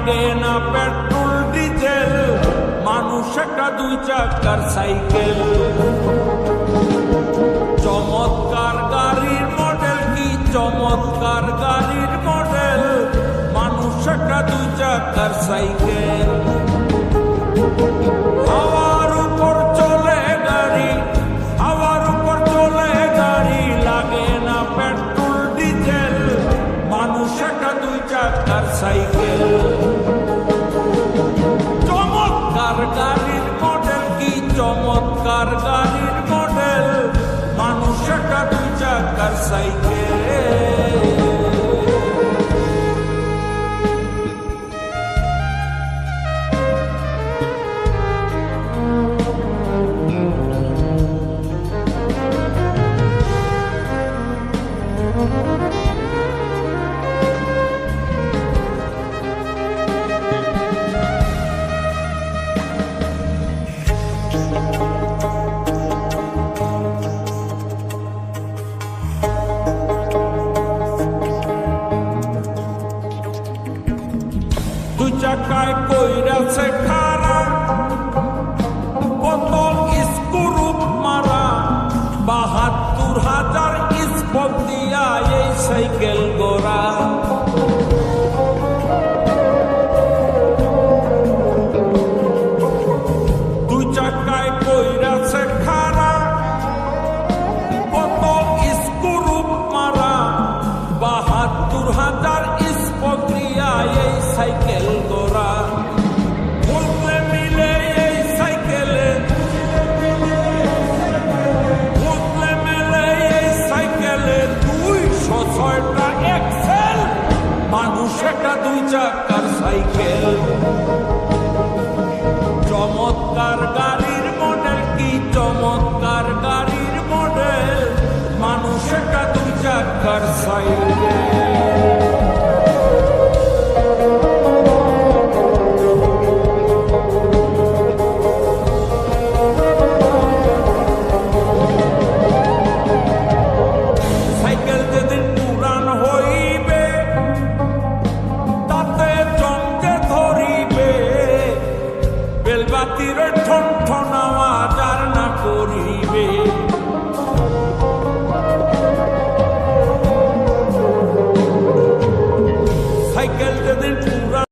লাগে না petrol diesel, মানুষ একটা দুই চাকার সাইকেল। চমৎকার গাড়ির মডেল, কি চমৎকার গাড়ির মডেল, মানুষ একটা দুই চাকার সাইকেল। হাওয়ার উপর চলে গাড়ি, হাওয়ার উপর চলে গাড়ি, লাগে না পেট্রোল ডিজেল, মানুষ একটা দুই চাকার সাইকেল। চমৎকার গাড়ির মডেল, কি চমৎকার গাড়ির মডেল, মানুষ একটা দুই চাকার সাইকেল। দুই চাকায় কইরাছে খারা, বোতল স্ক্রুপ মারা, ৭২,০০০ স্পক দিয়া এই সাইকেল গোড়া। দুই চাকায় কইরাছে খারা, বোতল স্ক্রুপ মারা, ৭২,০০০ স্পক দিয়া এই সাইকেল গোড়া। বুঝলে মিলে এই সাইকেলে, বুঝলে মিলে এই সাইকেলে ২০৬টা এক্সেল, মানুষ একটা দুই চাকার সাইকেল। চমৎকার গাড়ির মডেল, কি চমৎকার গাড়ির মডেল, মানুষ একটা দুই চাকার সাইকেল। বেলবাতির ঠন ঠন আওয়াজ আর না করিবে, সাইকেল যেদিন পুরা